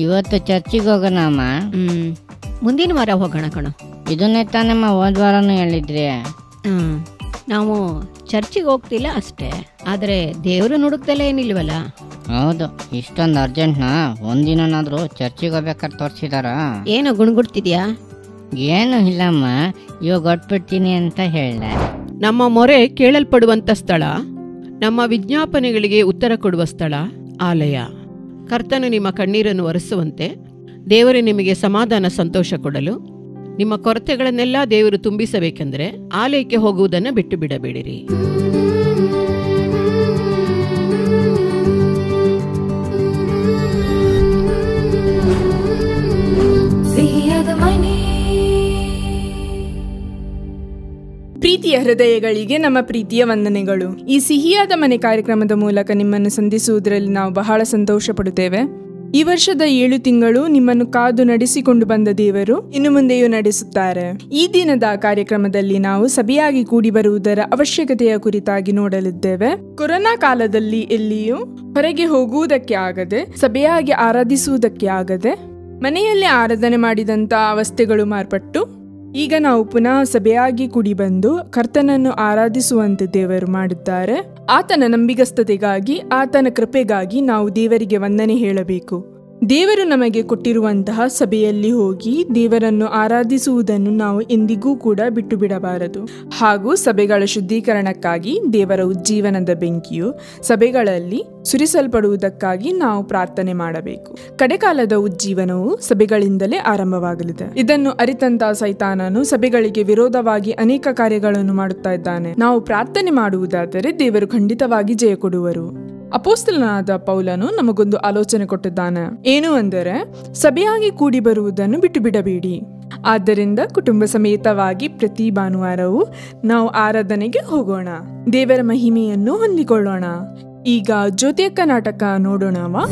ಇವತ್ತು ಚರ್ಚಿಗೆ ಹೋಗೋಣ ಅಮ್ಮ. ಮುಂದಿನ ವಾರ ಹೋಗೋಣ ಕಣೋ. ಇದನ್ನೇ ತಾನಮ್ಮ ಹೋದ ವಾರನೂ ಹೇಳಿದ್ರಿ. ನಾವು ಚರ್ಚಿಗೆ ಹೋಗ್ತಿಲ್ಲ ಅಷ್ಟೇ, ಆದರೆ ದೇವರು ನುಡುಕ್ದಲ್ಲೇ ಏನಿಲ್ವಲ್ಲ. ಹೌದು, ಇಷ್ಟೊಂದು ಅರ್ಜೆಂಟ್ನಾ? ಒಂದಿನಾದ್ರೂ ಚರ್ಚಿಗೆ ಹೋಗ್ಬೇಕಾದ್ರೆ ತೋರಿಸಿದಾರ? ಏನೋ ಗುಣ್ಗುಡ್ತಿದ್ಯಾ? ಏನು ಇಲ್ಲಮ್ಮ, ಇವಾಗ ಹೊಟ್ಬಿಡ್ತೀನಿ ಅಂತ ಹೇಳ್ದೆ. ನಮ್ಮ ಮೊರೆ ಕೇಳಲ್ಪಡುವಂಥ ಸ್ಥಳ, ನಮ್ಮ ವಿಜ್ಞಾಪನೆಗಳಿಗೆ ಉತ್ತರ ಕೊಡುವ ಸ್ಥಳ ಆಲಯ. ಕರ್ತನು ನಿಮ್ಮ ಕಣ್ಣೀರನ್ನು ಒರೆಸುವಂತೆ, ದೇವರೇ ನಿಮಗೆ ಸಮಾಧಾನ ಸಂತೋಷ ಕೊಡಲು, ನಿಮ್ಮ ಕೊರತೆಗಳನ್ನೆಲ್ಲ ದೇವರು ತುಂಬಿಸಬೇಕೆಂದರೆ ಆಲಯಕ್ಕೆ ಹೋಗುವುದನ್ನು ಬಿಟ್ಟು ಬಿಡಬೇಡಿರಿ. ಪ್ರೀತಿಯ ಹೃದಯಗಳಿಗೆ ನಮ್ಮ ಪ್ರೀತಿಯ ವಂದನೆಗಳು. ಈ ಸಿಹಿಯಾದ ಮನೆ ಕಾರ್ಯಕ್ರಮದ ಮೂಲಕ ನಿಮ್ಮನ್ನು ಸಂಧಿಸುವುದರಲ್ಲಿ ನಾವು ಬಹಳ ಸಂತೋಷ ಪಡುತ್ತೇವೆ. ಈ ವರ್ಷದ 7 ತಿಂಗಳು ನಿಮ್ಮನ್ನು ಕಾದು ನಡೆಸಿಕೊಂಡು ಬಂದ ದೇವರು ಇನ್ನು ಮುಂದೆಯೂ ನಡೆಸುತ್ತಾರೆ. ಈ ದಿನದ ಕಾರ್ಯಕ್ರಮದಲ್ಲಿ ನಾವು ಸಭೆಯಾಗಿ ಕೂಡಿ ಬರುವುದರ ಅವಶ್ಯಕತೆಯ ಕುರಿತಾಗಿ ನೋಡಲಿದ್ದೇವೆ. ಕೊರೋನಾ ಕಾಲದಲ್ಲಿ ಎಲ್ಲಿಯೂ ಹೊರಗೆ ಹೋಗುವುದಕ್ಕೆ ಆಗದೆ, ಸಭೆಯಾಗಿ ಆರಾಧಿಸುವುದಕ್ಕೆ ಆಗದೆ, ಮನೆಯಲ್ಲೇ ಆರಾಧನೆ ಮಾಡಿದಂಥ ಅವಸ್ಥೆಗಳು ಮಾರ್ಪಟ್ಟು ಈಗ ನಾವು ಪುನಃ ಸಭೆಯಾಗಿ ಕೂಡಿ ಬಂದು ಕರ್ತನನ್ನು ಆರಾಧಿಸುವಂತೆ ದೇವರು ಮಾಡುತ್ತಾರೆ. ಆತನ ನಂಬಿಗಸ್ತತೆಗಾಗಿ, ಆತನ ಕೃಪೆಗಾಗಿ ನಾವು ದೇವರಿಗೆ ವಂದನೆ ಹೇಳಬೇಕು. ದೇವರು ನಮಗೆ ಕೊಟ್ಟಿರುವಂತಹ ಸಭೆಯಲ್ಲಿ ಹೋಗಿ ದೇವರನ್ನು ಆರಾಧಿಸುವುದನ್ನು ನಾವು ಎಂದಿಗೂ ಕೂಡ ಬಿಟ್ಟು ಬಿಡಬಾರದು. ಹಾಗೂ ಸಭೆಗಳ ಶುದ್ಧೀಕರಣಕ್ಕಾಗಿ ದೇವರ ಉಜ್ಜೀವನದ ಬೆಂಕಿಯು ಸಭೆಗಳಲ್ಲಿ ಸುರಿಸಲ್ಪಡುವುದಕ್ಕಾಗಿ ನಾವು ಪ್ರಾರ್ಥನೆ ಮಾಡಬೇಕು. ಕಡೆಕಾಲದ ಉಜ್ಜೀವನವು ಸಭೆಗಳಿಂದಲೇ ಆರಂಭವಾಗಲಿದೆ. ಇದನ್ನು ಅರಿತಂತ ಸೈತಾನನು ಸಭೆಗಳಿಗೆ ವಿರೋಧವಾಗಿ ಅನೇಕ ಕಾರ್ಯಗಳನ್ನು ಮಾಡುತ್ತಾ ಇದ್ದಾನೆ. ನಾವು ಪ್ರಾರ್ಥನೆ ಮಾಡುವುದಾದರೆ ದೇವರು ಖಂಡಿತವಾಗಿ ಜಯ ಕೊಡುವರು. ಅಪೊಸ್ತಲನಾದ ಪೌಲನು ನಮಗೊಂದು ಆಲೋಚನೆ ಕೊಟ್ಟಿದ್ದಾನೆ. ಏನು ಅಂದರೆ, ಸಭೆಯಾಗಿ ಕೂಡಿ ಬರುವುದನ್ನು ಬಿಟ್ಟು ಬಿಡಬೇಡಿ. ಆದ್ದರಿಂದ ಕುಟುಂಬ ಸಮೇತವಾಗಿ ಪ್ರತಿ ಭಾನುವಾರವೂ ನಾವು ಆರಾಧನೆಗೆ ಹೋಗೋಣ, ದೇವರ ಮಹಿಮೆಯನ್ನು ಹೊಂದಿಕೊಳ್ಳೋಣ. ಈಗ ಜ್ಯೋತಿಯಕ್ಕ ನಾಟಕ ನೋಡೋಣವಾ?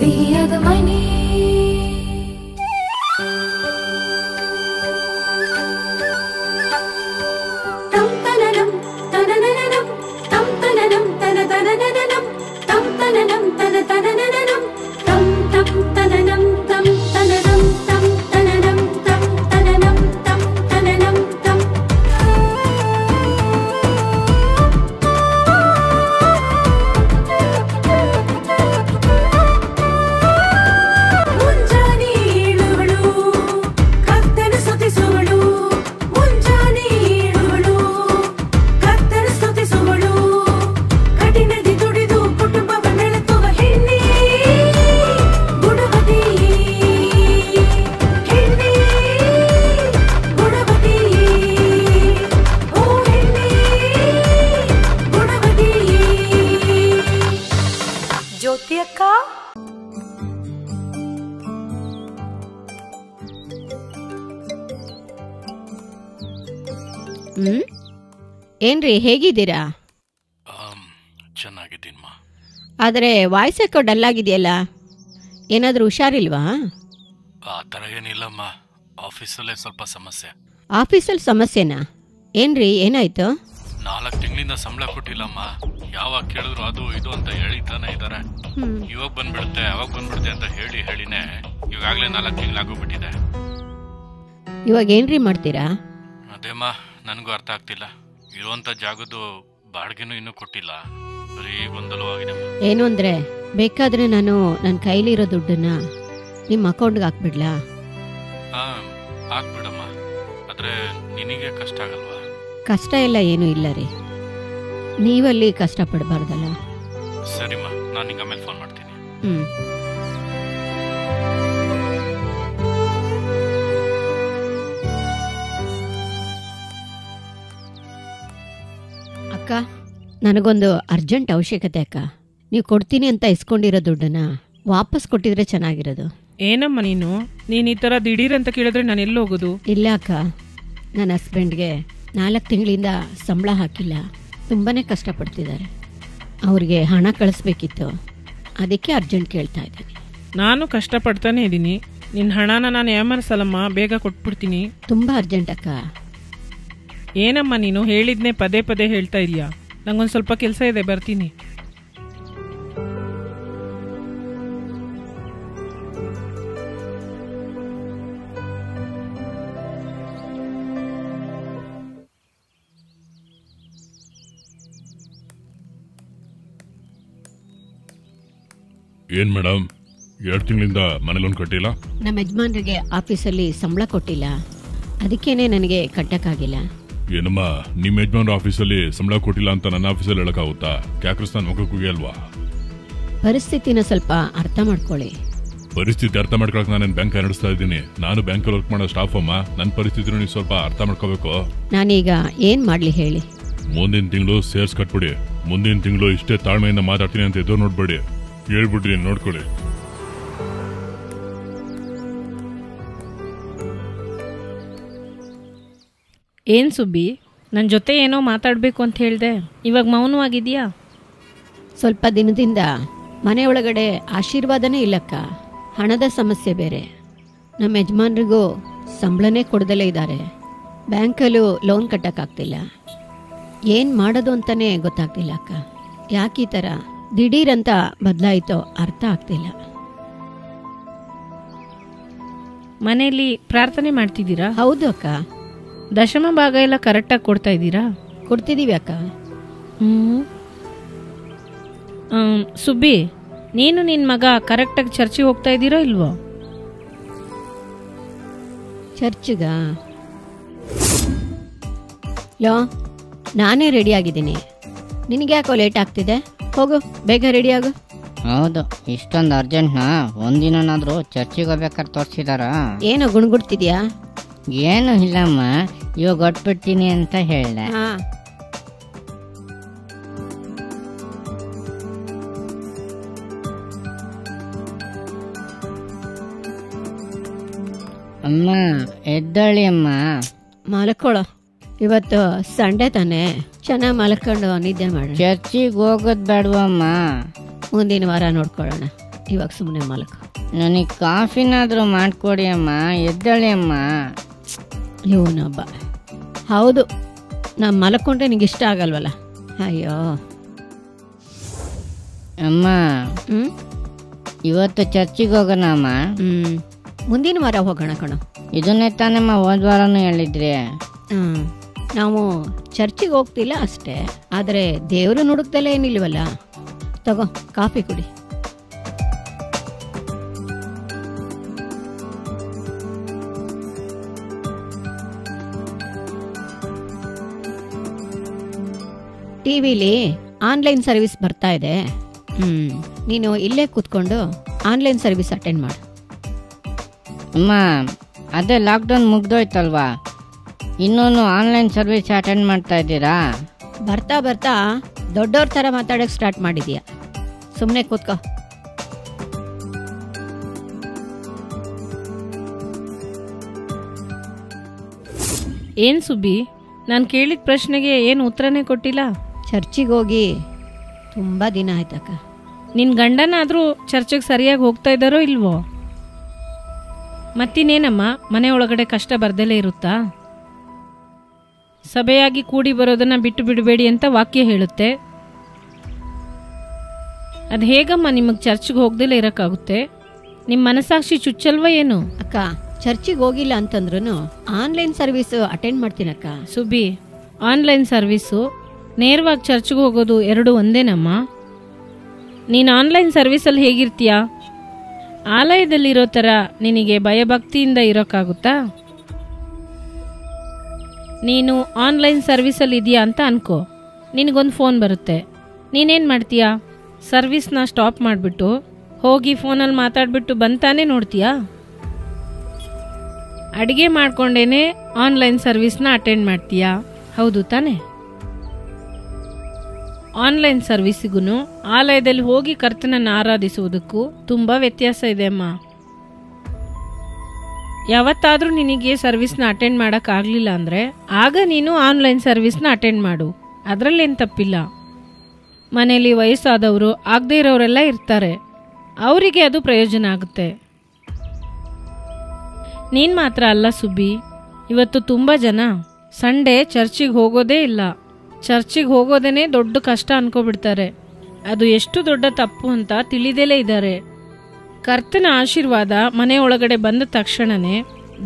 ಏನ್ರಿ, ಹೇಗಿದ್ದೀರಾ? ಚೆನ್ನಾಗಿದ್ದೀನಮ್ಮ. ಆದರೆ ವಾಯ್ಸ್ ಯಾಕೋ ಡಲ್ ಆಗಿದೆಯಲ್ಲ, ಏನಾದರೂ ಹುಷಾರಿಲ್ವಾ? ಆ ಥರ ಏನಿಲ್ಲಮ್ಮ, ಆಫೀಸಲ್ಲೇ ಸ್ವಲ್ಪ ಸಮಸ್ಯೆ. ಆಫೀಸಲ್ಲಿ ಸಮಸ್ಯೆನಾ? ಏನ್ರಿ, ಏನಾಯ್ತು? 4 ತಿಂಗಳಿಂದ ಸಂಬಳ ಕೊಟ್ಟಿಲ್ಲಮ್ಮ. ಯಾವಾಗ ಕೇಳಿದ್ರು ಅದು ಇದು ಅಂತ ಹೇಳಿತಾನೆ ಇದ್ದಾರೆ. ಇವಾಗ ಬಂದ್ಬಿಡುತ್ತೆ ಅವಾಗ ಬಂದ್ಬಿಡುತ್ತೆ ಅಂತ ಹೇಳಿನೇ ಇವಾಗಲೇ 4 ತಿಂಗಳಾಗೋಗ್ಬಿಟ್ಟಿದೆ. ಇವಾಗ ಏನ್ರಿ ಮಾಡ್ತೀರಾ? ಅದೇಮ್ಮ, ನನಗೂ ಅರ್ಥ ಆಗ್ತಿಲ್ಲ. ಇರುವಂತ ಜಾಗದ್ದು ಬಾಡಿಗೆನೂ ಇನ್ನೂ ಕೊಟ್ಟಿಲ್ಲ. ಬರೀ ಗೊಂದಲವಾಗಿದೆ. ಏನು ಅಂದ್ರೆ, ಬೇಕಾದ್ರೆ ನಾನು ನನ್ನ ಕೈಲಿರೋ ದುಡ್ಡನ್ನ ನಿಮ್ಮ ಅಕೌಂಟ್ಗೆ ಹಾಕ್ಬಿಡ್ಲಾ? ಹಾಕ್ಬಿಡಮ್ಮ. ಆದ್ರೆ ನಿನಗೆ ಕಷ್ಟ ಆಗಲ್ವಾ? ಕಷ್ಟ ಎಲ್ಲ ಏನೂ ಇಲ್ಲ ರೀ, ನೀವಲ್ಲಿ ಕಷ್ಟ ಪಡಬಾರ್ದಲ್ಲ. ಸರಿಮ್ಮ, ನಾನು ನಿಂಗೆ ಆಮೇಲೆ ಫೋನ್ ಮಾಡ್ತೀನಿ. ಅಕ್ಕ, ನನಗೊಂದು ಅರ್ಜೆಂಟ್ ಅವಶ್ಯಕತೆ ಅಕ್ಕ. ನೀವು ಕೊಡ್ತೀನಿ ಅಂತ ಇಸ್ಕೊಂಡಿರೋ ದುಡ್ಡನ್ನ ವಾಪಸ್ ಕೊಟ್ಟಿದ್ರೆ ಚೆನ್ನಾಗಿರೋದು. ಏನಮ್ಮ ನೀನು ಈ ಥರ ದಿಢೀರ್ ಅಂತ ಕೇಳಿದ್ರೆ ನಾನು ಎಲ್ಲಿ ಹೋಗೋದು? ಇಲ್ಲ ಅಕ್ಕ, ನನ್ನ ಹಸ್ಬೆಂಡ್ಗೆ 4 ತಿಂಗಳಿಂದ ಸಂಬಳ ಹಾಕಿಲ್ಲ, ತುಂಬಾ ಕಷ್ಟಪಡ್ತಿದ್ದಾರೆ. ಅವ್ರಿಗೆ ಹಣ ಕಳಿಸ್ಬೇಕಿತ್ತು, ಅದಕ್ಕೆ ಅರ್ಜೆಂಟ್ ಕೇಳ್ತಾ ಇದ್ದೀನಿ. ನಾನು ಕಷ್ಟಪಡ್ತಾನೆ ಇದ್ದೀನಿ, ನಿನ್ನ ಹಣನ ನಾನು ಯಾಮರ್ಸಲ್ಲಮ್ಮ, ಬೇಗ ಕೊಟ್ಬಿಡ್ತೀನಿ. ತುಂಬ ಅರ್ಜೆಂಟ್ ಅಕ್ಕ. ಏನಮ್ಮ ನೀನು ಹೇಳಿದ್ನೇ ಪದೇ ಪದೇ ಹೇಳ್ತಾ ಇದೀಯಾ? ನಂಗೊಂದು ಸ್ವಲ್ಪ ಕೆಲಸ ಇದೆ, ಬರ್ತೀನಿ. ಏನ್ ಮೇಡಮ್ 2 ತಿಂಗಳಿಂದ ಮನೇಲೊಂದು ಕಟ್ಟಿಲ್ಲ? ನಮ್ಮ ಯಜಮಾನ್ರಿಗೆ ಆಫೀಸಲ್ಲಿ ಸಂಬಳ ಕೊಟ್ಟಿಲ್ಲ, ಅದಕ್ಕೇನೆ ನನಗೆ ಕಟ್ಟಕ್ಕಾಗಿಲ್ಲ. ಏನಮ್ಮ, ನಿಮ್ಮ ಯಜಮಾನ್ರ ಆಫೀಸಲ್ಲಿ ಸಂಬಳ ಕೊಟ್ಟಿಲ್ಲ ಅಂತ ನನ್ನ ಆಫೀಸಲ್ಲಿ ಹೇಳಕ್ಕಾಗುತ್ತಾ? ಕ್ಯಾಕ್ರಿಸ್ತಾನ ಮುಖಕ್ಕೆ ಅಲ್ವಾ? ಪರಿಸ್ಥಿತಿನ ಸ್ವಲ್ಪ ಅರ್ಥ ಮಾಡ್ಕೊಳ್ಳಿ. ಪರಿಸ್ಥಿತಿ ಅರ್ಥ ಮಾಡ್ಕೊಳಕ್ ನಾನು ಬ್ಯಾಂಕ್ ನಡೆಸ್ತಾ ಇದ್ದೀನಿ. ನಾನು ಬ್ಯಾಂಕಲ್ಲಿ ವರ್ಕ್ ಮಾಡೋ ಸ್ಟಾಫ್ ಅಮ್ಮ. ನನ್ನ ಪರಿಸ್ಥಿತಿನ ನೀವು ಸ್ವಲ್ಪ ಅರ್ಥ ಮಾಡ್ಕೋಬೇಕು. ನಾನೀಗ ಏನ್ ಮಾಡ್ಲಿ ಹೇಳಿ? ಮುಂದಿನ ತಿಂಗಳು ಸೇರ್ಸ್ ಕಟ್ಬಿಡಿ. ಮುಂದಿನ ತಿಂಗಳು ಇಷ್ಟೇ ತಾಳ್ಮೆಯಿಂದ ಮಾತಾಡ್ತೀನಿ ಅಂತ ಎದುರು ನೋಡ್ಬೇಡಿ. ಹೇಳ್ಬಿಡ್ರಿ, ನೋಡ್ಕೊಳ್ಳಿ. ಏನು ಸುಬ್ಬಿ, ನನ್ನ ಜೊತೆ ಏನೋ ಮಾತಾಡಬೇಕು ಅಂತ ಹೇಳಿದೆ, ಇವಾಗ ಮೌನವಾಗಿದೆಯಾ? ಸ್ವಲ್ಪ ದಿನದಿಂದ ಮನೆ ಒಳಗಡೆ ಆಶೀರ್ವಾದನೇ ಇಲ್ಲಕ್ಕ. ಹಣದ ಸಮಸ್ಯೆ ಬೇರೆ. ನಮ್ಮ ಯಜಮಾನ್ರಿಗೂ ಸಂಬಳನೇ ಕೊಡದಲ್ಲೇ ಇದ್ದಾರೆ. ಬ್ಯಾಂಕಲ್ಲೂ ಲೋನ್ ಕಟ್ಟಕ್ಕಾಗ್ತಿಲ್ಲ. ಏನು ಮಾಡೋದು ಅಂತಲೇ ಗೊತ್ತಾಗ್ತಿಲ್ಲ ಅಕ್ಕ. ಯಾಕೆ ಈ ಥರ ದಿಢೀರಂತ ಬದಲಾಯಿತೋ ಅರ್ಥ ಆಗ್ತಿಲ್ಲ. ಮನೆಯಲ್ಲಿ ಪ್ರಾರ್ಥನೆ ಮಾಡ್ತಿದ್ದೀರಾ? ಹೌದು ಅಕ್ಕ. ದಶಮ ಭಾಗ ಎಲ್ಲ ಕರೆಕ್ಟಾಗಿ ಕೊಡ್ತಾ ಇದ್ದೀರಾ? ಕೊಡ್ತಿದ್ದೀವಿ ಅಕ್ಕ. ಸುಬ್ಬಿ, ನೀನು ನಿನ್ನ ಮಗ ಕರೆಕ್ಟಾಗಿ ಚರ್ಚಿಗೆ ಹೋಗ್ತಾ ಇದ್ದೀರೋ ಇಲ್ವೋ? ಚರ್ಚ್ಗ ಲೋ, ನಾನೇ ರೆಡಿ ಆಗಿದ್ದೀನಿ. ನಿನಗೆ ಯಾಕೋ ಲೇಟ್ ಆಗ್ತಿದೆ? ಹೋಗು, ಬೇಗ ರೆಡಿ ಆಗು. ಹೌದು, ಇಷ್ಟೊಂದು ಅರ್ಜೆಂಟ್ನಾ? ಒಂದಿನಾದ್ರೂ ಚರ್ಚಿಗೆ ಹೋಗ್ಬೇಕಾದ್ರೆ ತೋರಿಸಿದಾರ? ಏನೋ ಗುಣ್ಗುಡ್ತಿದ್ಯಾ? ಏನು ಇಲ್ಲಮ್ಮ, ಇವಾಗ ಹೊಟ್ಬಿಡ್ತೀನಿ ಅಂತ ಹೇಳ್ದೆ. ಹಾ, ಅಮ್ಮ ಎದ್ದಳಿ ಅಮ್ಮ. ಮಲ್ಕೊಳ್ಳೋ. ಇವತ್ತು ಸಂಡೇ ತಾನೆ, ಚೆನ್ನಾಗಿ ಮಲ್ಕೊಂಡು ನಿದ್ದೆ ಮಾಡೋಣ. ಚರ್ಚಿಗೆ ಹೋಗೋದ್ ಬೇಡವಮ್ಮ? ಮುಂದಿನ ವಾರ ನೋಡ್ಕೊಳ್ಳೋಣ. ಇವಾಗ ಸುಮ್ಮನೆ ಮಲ್ಕೊ. ನನಗೆ ಕಾಫಿನಾದ್ರೂ ಮಾಡ್ಕೊಡಿ ಅಮ್ಮ. ಎದ್ದಳಿ ಅಮ್ಮ. ಇವನೊಬ್ಬ. ಹೌದು, ನಾನು ಮಲ್ಕೊಂಡ್ರೆ ನಿಂಗೆ ಇಷ್ಟ ಆಗಲ್ವಲ್ಲ. ಅಯ್ಯೋ ಅಮ್ಮ, ಹ್ಞೂ ಇವತ್ತು ಚರ್ಚಿಗೆ ಹೋಗೋಣ ಅಮ್ಮ? ಮುಂದಿನ ವಾರ ಹೋಗೋಣ ಕಣೋ. ಇದನ್ನೇ ತಾನಮ್ಮ ಹೋದ ವಾರನೂ ಹೇಳಿದ್ರಿ. ನಾವು ಚರ್ಚಿಗೆ ಹೋಗ್ತಿಲ್ಲ ಅಷ್ಟೇ, ಆದರೆ ದೇವರು ನುಡುಕ್ದಲ್ಲೇ ಏನಿಲ್ವಲ್ಲ. ತಗೋ, ಕಾಫಿ ಕುಡಿ. ಟಿವಿಲಿ ಆನ್ಲೈನ್ ಸರ್ವಿಸ್ ಬರ್ತಾ ಇದೆ. ನೀನು ಇಲ್ಲೇ ಕೂತ್ಕೊಂಡು ಆನ್ಲೈನ್ ಸರ್ವಿಸ್ ಅಟೆಂಡ್ ಮಾಡು. ಅಮ್ಮ, ಅದೇ ಲಾಕ್ಡೌನ್ ಮುಗ್ದೋಯ್ತಲ್ವಾ, ಇನ್ನೂ ಆನ್ಲೈನ್ ಸರ್ವಿಸ್ ಅಟೆಂಡ್ ಮಾಡ್ತಾ ಇದ್ದೀರಾ? ಬರ್ತಾ ಬರ್ತಾ ದೊಡ್ಡವ್ರ ಥರ ಮಾತಾಡೋಕ್ಕೆ ಸ್ಟಾರ್ಟ್ ಮಾಡಿದ್ಯಾ. ಸುಮ್ಮನೆ ಕೂತ್ಕೋ. ಏನು ಸುಬ್ಬಿ, ನಾನು ಕೇಳಿದ ಪ್ರಶ್ನೆಗೆ ಏನು ಉತ್ತರನೇ ಕೊಟ್ಟಿಲ್ಲ? ಚರ್ಚಿಗೆ ಹೋಗಿ ತುಂಬ ದಿನ ಆಯ್ತಕ್ಕ. ನಿನ್ನ ಗಂಡನಾದರೂ ಚರ್ಚಿಗೆ ಸರಿಯಾಗಿ ಹೋಗ್ತಾ ಇದ್ದಾರೋ ಇಲ್ವೋ? ಮತ್ತಿನ್ನೇನಮ್ಮ, ಮನೆ ಒಳಗಡೆ ಕಷ್ಟ ಬರ್ದಲೇ ಇರುತ್ತಾ? ಸಭೆಯಾಗಿ ಕೂಡಿ ಬರೋದನ್ನ ಬಿಟ್ಟು ಬಿಡಬೇಡಿ ಅಂತ ವಾಕ್ಯ ಹೇಳುತ್ತೆ. ಅದು ಹೇಗಮ್ಮ ನಿಮಗೆ ಚರ್ಚ್ಗೆ ಹೋಗ್ದಲೇ ಇರೋಕ್ಕಾಗುತ್ತೆ? ನಿಮ್ಮ ಮನಸ್ಸಾಕ್ಷಿ ಚುಚ್ಚಲ್ವ ಏನು? ಅಕ್ಕ, ಚರ್ಚಿಗೆ ಹೋಗಿಲ್ಲ ಅಂತಂದ್ರೂ ಆನ್ಲೈನ್ ಸರ್ವಿಸ್ ಅಟೆಂಡ್ ಮಾಡ್ತೀನಕ್ಕ. ಸುಬ್ಬಿ, ಆನ್ಲೈನ್ ಸರ್ವಿಸು ನೇರವಾಗಿ ಚರ್ಚ್ಗೆ ಹೋಗೋದು ಎರಡು ಒಂದೇನಮ್ಮ? ನೀನು ಆನ್ಲೈನ್ ಸರ್ವಿಸಲ್ಲಿ ಹೇಗಿರ್ತೀಯಾ? ಆಲಯದಲ್ಲಿರೋ ಥರ ನಿನಗೆ ಭಯಭಕ್ತಿಯಿಂದ ಇರೋಕ್ಕಾಗುತ್ತಾ? ನೀನು ಆನ್ಲೈನ್ ಸರ್ವಿಸಲ್ಲಿ ಇದೆಯಾ ಅಂತ ಅನ್ಕೋ. ನಿನಗೊಂದು ಫೋನ್ ಬರುತ್ತೆ. ನೀನೇನು ಮಾಡ್ತೀಯಾ? ಸರ್ವಿಸ್ನ ಸ್ಟಾಪ್ ಮಾಡಿಬಿಟ್ಟು ಹೋಗಿ ಫೋನಲ್ಲಿ ಮಾತಾಡ್ಬಿಟ್ಟು ಬಂತಾನೆ ನೋಡ್ತೀಯಾ? ಅಡುಗೆ ಮಾಡ್ಕೊಂಡೇನೆ ಆನ್ಲೈನ್ ಸರ್ವಿಸ್ನ ಅಟೆಂಡ್ ಮಾಡ್ತೀಯಾ? ಹೌದು ತಾನೆ? ಆನ್ಲೈನ್ ಸರ್ವಿಸಿಗೂ ಆಲಯದಲ್ಲಿ ಹೋಗಿ ಕರ್ತನನ್ನು ಆರಾಧಿಸುವುದಕ್ಕೂ ತುಂಬ ವ್ಯತ್ಯಾಸ ಇದೆ ಅಮ್ಮ. ಯಾವತ್ತಾದರೂ ನಿನಗೆ ಸರ್ವಿಸ್ನ ಅಟೆಂಡ್ ಮಾಡೋಕ್ಕಾಗಲಿಲ್ಲ ಅಂದರೆ ಆಗ ನೀನು ಆನ್ಲೈನ್ ಸರ್ವಿಸ್ನ ಅಟೆಂಡ್ ಮಾಡು, ಅದರಲ್ಲೇನು ತಪ್ಪಿಲ್ಲ. ಮನೇಲಿ ವಯಸ್ಸಾದವರು ಆಗದೇ ಇರೋರೆಲ್ಲ ಇರ್ತಾರೆ, ಅವರಿಗೆ ಅದು ಪ್ರಯೋಜನ ಆಗುತ್ತೆ. ನೀನು ಮಾತ್ರ ಅಲ್ಲ ಸುಬ್ಬಿ, ಇವತ್ತು ತುಂಬ ಜನ ಸಂಡೇ ಚರ್ಚಿಗೆ ಹೋಗೋದೇ ಇಲ್ಲ. ಚರ್ಚಿಗೆ ಹೋಗೋದೇ ದೊಡ್ಡ ಕಷ್ಟ ಅನ್ಕೋಬಿಡ್ತಾರೆ. ಅದು ಎಷ್ಟು ದೊಡ್ಡ ತಪ್ಪು ಅಂತ ತಿಳಿದೇಲೇ ಇದ್ದಾರೆ. ಕರ್ತನ ಆಶೀರ್ವಾದ ಮನೆ ಒಳಗಡೆ ಬಂದ ತಕ್ಷಣನೇ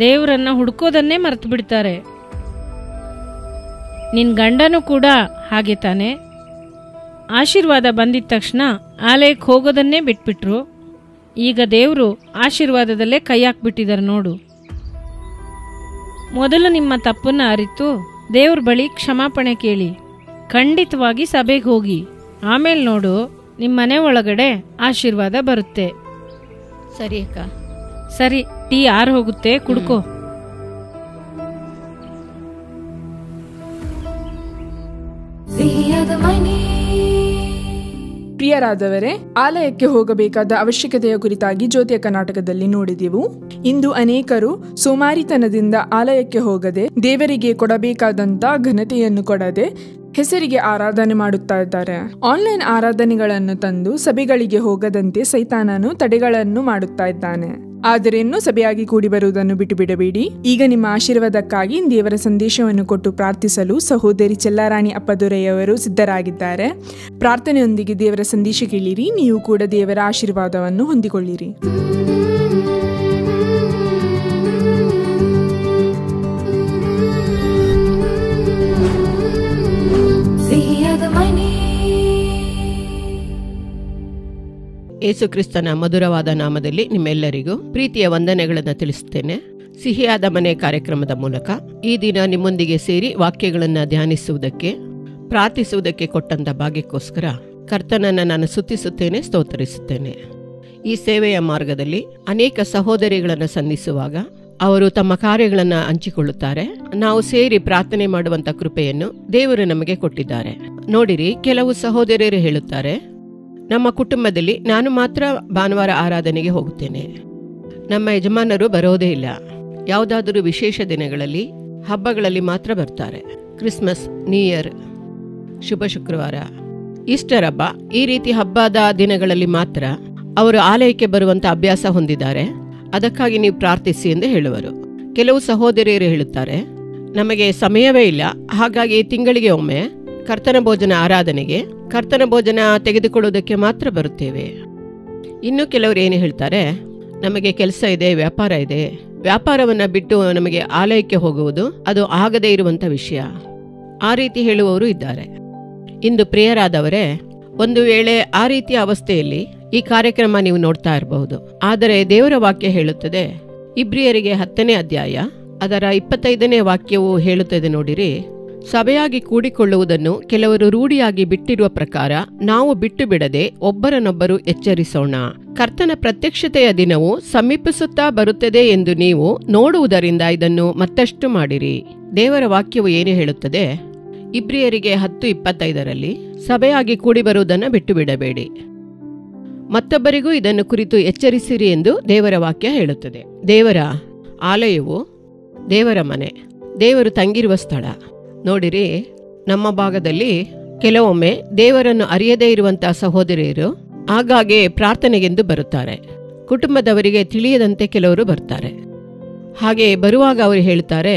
ದೇವರನ್ನ ಹುಡುಕೋದನ್ನೇ ಮರೆತು ಬಿಡ್ತಾರೆ. ನಿನ್ನ ಗಂಡನೂ ಕೂಡ ಹಾಗೆ ತಾನೆ? ಆಶೀರ್ವಾದ ಬಂದಿದ ತಕ್ಷಣ ಆಲಯಕ್ಕೆ ಹೋಗೋದನ್ನೇ ಬಿಟ್ಬಿಟ್ರು. ಈಗ ದೇವರು ಆಶೀರ್ವಾದದಲ್ಲೇ ಕೈ ಹಾಕ್ಬಿಟ್ಟಿದ್ದಾರೆ ನೋಡು. ಮೊದಲು ನಿಮ್ಮ ತಪ್ಪನ್ನು ಅರಿತು ದೇವ್ರ ಬಳಿ ಕ್ಷಮಾಪಣೆ ಕೇಳಿ, ಖಂಡಿತವಾಗಿ ಸಭೆಗೆ ಹೋಗಿ. ಆಮೇಲೆ ನೋಡು, ನಿಮ್ಮ ಮನೆ ಒಳಗಡೆ ಆಶೀರ್ವಾದ ಬರುತ್ತೆ. ಸರಿ ಅಕ್ಕ. ಸರಿ, ಟೀ ಆರು ಹೋಗುತ್ತೆ, ಕುಡ್ಕೋ. ಪ್ರಿಯರಾದವರೇ, ಆಲಯಕ್ಕೆ ಹೋಗಬೇಕಾದ ಅವಶ್ಯಕತೆಯ ಕುರಿತಾಗಿ ಜ್ಯೋತಿಯ ಕರ್ನಾಟಕದಲ್ಲಿ ನೋಡಿದೆವು. ಇಂದು ಅನೇಕರು ಸೋಮಾರಿತನದಿಂದ ಆಲಯಕ್ಕೆ ಹೋಗದೆ, ದೇವರಿಗೆ ಕೊಡಬೇಕಾದಂತ ಘನತೆಯನ್ನು ಕೊಡದೆ ಹೆಸರಿಗೆ ಆರಾಧನೆ ಮಾಡುತ್ತಾ ಇದ್ದಾರೆ. ಆನ್ಲೈನ್ ಆರಾಧನೆಗಳನ್ನು ತಂದು ಸಭೆಗಳಿಗೆ ಹೋಗದಂತೆ ಸೈತಾನನು ತಡೆಗಳನ್ನು ಮಾಡುತ್ತಾ ಇದ್ದಾನೆ. ಆದರೆ ಇನ್ನೂ ಸಭೆಯಾಗಿ ಕೂಡಿ ಬರುವುದನ್ನು ಬಿಟ್ಟು ಬಿಡಬೇಡಿ. ಈಗ ನಿಮ್ಮ ಆಶೀರ್ವಾದಕ್ಕಾಗಿ ದೇವರ ಸಂದೇಶವನ್ನು ಕೊಟ್ಟು ಪ್ರಾರ್ಥಿಸಲು ಸಹೋದರಿ ಚೆಲ್ಲಾರಾಣಿ ಅಪ್ಪದೊರೆಯವರು ಸಿದ್ಧರಾಗಿದ್ದಾರೆ. ಪ್ರಾರ್ಥನೆಯೊಂದಿಗೆ ದೇವರ ಸಂದೇಶ ಕೇಳಿರಿ. ನೀವು ಕೂಡ ದೇವರ ಆಶೀರ್ವಾದವನ್ನು ಹೊಂದಿಕೊಳ್ಳಿರಿ. ಯೇಸು ಕ್ರಿಸ್ತನ ಮಧುರವಾದ ನಾಮದಲ್ಲಿ ನಿಮ್ಮೆಲ್ಲರಿಗೂ ಪ್ರೀತಿಯ ವಂದನೆಗಳನ್ನು ತಿಳಿಸುತ್ತೇನೆ. ಸಿಹಿಯಾದ ಮನೆ ಕಾರ್ಯಕ್ರಮದ ಮೂಲಕ ಈ ದಿನ ನಿಮ್ಮೊಂದಿಗೆ ಸೇರಿ ವಾಕ್ಯಗಳನ್ನು ಧ್ಯಾನಿಸುವುದಕ್ಕೆ, ಪ್ರಾರ್ಥಿಸುವುದಕ್ಕೆ ಕೊಟ್ಟಂತ ಭಾಗ್ಯಕ್ಕೋಸ್ಕರ ಕರ್ತನನ್ನು ನಾನು ಸ್ತುತಿಸುತ್ತೇನೆ, ಸ್ತೋತರಿಸುತ್ತೇನೆ. ಈ ಸೇವೆಯ ಮಾರ್ಗದಲ್ಲಿ ಅನೇಕ ಸಹೋದರಿಗಳನ್ನು ಸಂಧಿಸುವಾಗ ಅವರು ತಮ್ಮ ಕಾರ್ಯಗಳನ್ನು ಹಂಚಿಕೊಳ್ಳುತ್ತಾರೆ. ನಾವು ಸೇರಿ ಪ್ರಾರ್ಥನೆ ಮಾಡುವಂತ ಕೃಪೆಯನ್ನು ದೇವರು ನಮಗೆ ಕೊಟ್ಟಿದ್ದಾರೆ. ನೋಡಿರಿ, ಕೆಲವು ಸಹೋದರಿಯರು ಹೇಳುತ್ತಾರೆ, ನಮ್ಮ ಕುಟುಂಬದಲ್ಲಿ ನಾನು ಮಾತ್ರ ಭಾನುವಾರ ಆರಾಧನೆಗೆ ಹೋಗುತ್ತೇನೆ, ನಮ್ಮ ಯಜಮಾನರು ಬರೋದೇ ಇಲ್ಲ. ಯಾವುದಾದರೂ ವಿಶೇಷ ದಿನಗಳಲ್ಲಿ, ಹಬ್ಬಗಳಲ್ಲಿ ಮಾತ್ರ ಬರ್ತಾರೆ. ಕ್ರಿಸ್ಮಸ್, ನ್ಯೂ ಇಯರ್, ಶುಭ ಶುಕ್ರವಾರ, ಈಸ್ಟರ್ ಹಬ್ಬ, ಈ ರೀತಿ ಹಬ್ಬದ ದಿನಗಳಲ್ಲಿ ಮಾತ್ರ ಅವರು ಆಲಯಕ್ಕೆ ಬರುವಂತ ಅಭ್ಯಾಸ ಹೊಂದಿದ್ದಾರೆ. ಅದಕ್ಕಾಗಿ ನೀವು ಪ್ರಾರ್ಥಿಸಿ ಎಂದು ಹೇಳುವರು. ಕೆಲವು ಸಹೋದರಿಯರು ಹೇಳುತ್ತಾರೆ, ನಮಗೆ ಸಮಯವೇ ಇಲ್ಲ, ಹಾಗಾಗಿ ತಿಂಗಳಿಗೆ ಒಮ್ಮೆ ಕರ್ತನ ಭೋಜನ ಆರಾಧನೆಗೆ, ಕರ್ತನ ಭೋಜನ ತೆಗೆದುಕೊಳ್ಳುವುದಕ್ಕೆ ಮಾತ್ರ ಬರುತ್ತೇವೆ. ಇನ್ನು ಕೆಲವರು ಏನು ಹೇಳ್ತಾರೆ, ನಮಗೆ ಕೆಲಸ ಇದೆ, ವ್ಯಾಪಾರ ಇದೆ, ವ್ಯಾಪಾರವನ್ನು ಬಿಟ್ಟು ನಮಗೆ ಆಲಯಕ್ಕೆ ಹೋಗುವುದು ಅದು ಆಗದೇ ಇರುವಂಥ ವಿಷಯ. ಆ ರೀತಿ ಹೇಳುವವರು ಇದ್ದಾರೆ. ಇಂದು ಪ್ರಿಯರಾದವರೇ, ಒಂದು ವೇಳೆ ಆ ರೀತಿಯ ಅವಸ್ಥೆಯಲ್ಲಿ ಈ ಕಾರ್ಯಕ್ರಮ ನೀವು ನೋಡ್ತಾ ಇರಬಹುದು. ಆದರೆ ದೇವರ ವಾಕ್ಯ ಹೇಳುತ್ತದೆ, ಇಬ್ರಿಯರಿಗೆ 10ನೇ ಅಧ್ಯಾಯ ಅದರ 25ನೇ ವಾಕ್ಯವು ಹೇಳುತ್ತದೆ ನೋಡಿರಿ, ಸಭೆಯಾಗಿ ಕೂಡಿಕೊಳ್ಳುವುದನ್ನು ಕೆಲವರು ರೂಢಿಯಾಗಿ ಬಿಟ್ಟಿರುವ ಪ್ರಕಾರ ನಾವು ಬಿಟ್ಟು ಬಿಡದೆ ಒಬ್ಬರನ್ನೊಬ್ಬರು ಎಚ್ಚರಿಸೋಣ. ಕರ್ತನ ಪ್ರತ್ಯಕ್ಷತೆಯ ದಿನವು ಸಮೀಪಿಸುತ್ತಾ ಬರುತ್ತದೆ ಎಂದು ನೀವು ನೋಡುವುದರಿಂದ ಇದನ್ನು ಮತ್ತಷ್ಟು ಮಾಡಿರಿ. ದೇವರ ವಾಕ್ಯವು ಏನು ಹೇಳುತ್ತದೆ? ಇಬ್ರಿಯರಿಗೆ 10:25ರಲ್ಲಿ ಸಭೆಯಾಗಿ ಕೂಡಿ ಬರುವುದನ್ನು ಬಿಟ್ಟು ಬಿಡಬೇಡಿ, ಮತ್ತೊಬ್ಬರಿಗೂ ಇದನ್ನು ಕುರಿತು ಎಚ್ಚರಿಸಿರಿ ಎಂದು ದೇವರ ವಾಕ್ಯ ಹೇಳುತ್ತದೆ. ದೇವರ ಆಲಯವು ದೇವರ ಮನೆ, ದೇವರು ತಂಗಿರುವ ಸ್ಥಳ. ನೋಡಿರಿ, ನಮ್ಮ ಭಾಗದಲ್ಲಿ ಕೆಲವೊಮ್ಮೆ ದೇವರನ್ನು ಅರಿಯದೇ ಇರುವಂತಹ ಸಹೋದರಿಯರು ಆಗಾಗ್ಗೆ ಪ್ರಾರ್ಥನೆಗೆಂದು ಬರುತ್ತಾರೆ. ಕುಟುಂಬದವರಿಗೆ ತಿಳಿಯದಂತೆ ಕೆಲವರು ಬರ್ತಾರೆ. ಹಾಗೆ ಬರುವಾಗ ಅವರು ಹೇಳ್ತಾರೆ,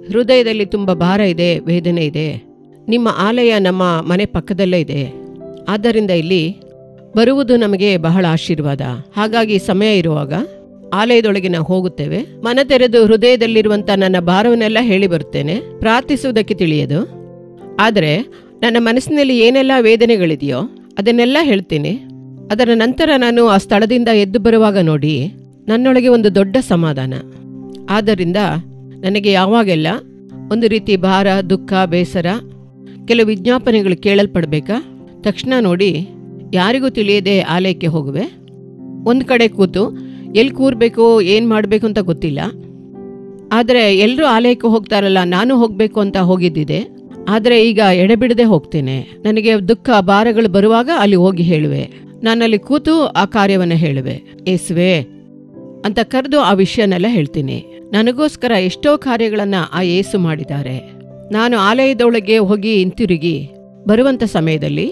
ಹೃದಯದಲ್ಲಿ ತುಂಬ ಭಾರ ಇದೆ, ವೇದನೆ ಇದೆ, ನಿಮ್ಮ ಆಲಯ ನಮ್ಮ ಮನೆ ಪಕ್ಕದಲ್ಲೇ ಇದೆ, ಆದ್ದರಿಂದ ಇಲ್ಲಿ ಬರುವುದು ನಮಗೆ ಬಹಳ ಆಶೀರ್ವಾದ. ಹಾಗಾಗಿ ಸಮಯ ಇರುವಾಗ ಆಲಯದೊಳಗೆ ನಾವು ಹೋಗುತ್ತೇವೆ, ಮನ ತೆರೆದು ಹೃದಯದಲ್ಲಿರುವಂಥ ನನ್ನ ಭಾರವನ್ನೆಲ್ಲ ಹೇಳಿ ಬರುತ್ತೇನೆ. ಪ್ರಾರ್ಥಿಸುವುದಕ್ಕೆ ತಿಳಿಯದು, ಆದರೆ ನನ್ನ ಮನಸ್ಸಿನಲ್ಲಿ ಏನೆಲ್ಲ ವೇದನೆಗಳಿದೆಯೋ ಅದನ್ನೆಲ್ಲ ಹೇಳ್ತೀನಿ. ಅದರ ನಂತರ ನಾನು ಆ ಸ್ಥಳದಿಂದ ಎದ್ದು ಬರುವಾಗ ನೋಡಿ ನನ್ನೊಳಗೆ ಒಂದು ದೊಡ್ಡ ಸಮಾಧಾನ. ಆದ್ದರಿಂದ ನನಗೆ ಯಾವಾಗೆಲ್ಲ ಒಂದು ರೀತಿ ಭಾರ, ದುಃಖ, ಬೇಸರ, ಕೆಲವು ವಿಜ್ಞಾಪನೆಗಳು ಕೇಳಲ್ಪಡಬೇಕಾ, ತಕ್ಷಣ ನೋಡಿ ಯಾರಿಗೂ ತಿಳಿಯದೆ ಆಲಯಕ್ಕೆ ಹೋಗುವೆ. ಒಂದು ಕಡೆ ಕೂತು ಎಲ್ಲಿ ಕೂರಬೇಕು, ಏನು ಮಾಡಬೇಕು ಅಂತ ಗೊತ್ತಿಲ್ಲ. ಆದರೆ ಎಲ್ಲರೂ ಆಲಯಕ್ಕೆ ಹೋಗ್ತಾರಲ್ಲ, ನಾನು ಹೋಗಬೇಕು ಅಂತ ಹೋಗಿದ್ದಿದೆ. ಆದರೆ ಈಗ ಎಡೆಬಿಡದೆ ಹೋಗ್ತೇನೆ. ನನಗೆ ದುಃಖ, ಭಾರಗಳು ಬರುವಾಗ ಅಲ್ಲಿ ಹೋಗಿ ಹೇಳುವೆ, ನಾನಲ್ಲಿ ಕೂತು ಆ ಕಾರ್ಯವನ್ನು ಹೇಳುವೆ. ಏಸುವೆ ಅಂತ ಕರೆದು ಆ ವಿಷಯನೆಲ್ಲ ಹೇಳ್ತೀನಿ. ನನಗೋಸ್ಕರ ಎಷ್ಟೋ ಕಾರ್ಯಗಳನ್ನು ಆ ಯೇಸು ಮಾಡಿದ್ದಾರೆ. ನಾನು ಆಲಯದೊಳಗೆ ಹೋಗಿ ಹಿಂತಿರುಗಿ ಬರುವಂಥ ಸಮಯದಲ್ಲಿ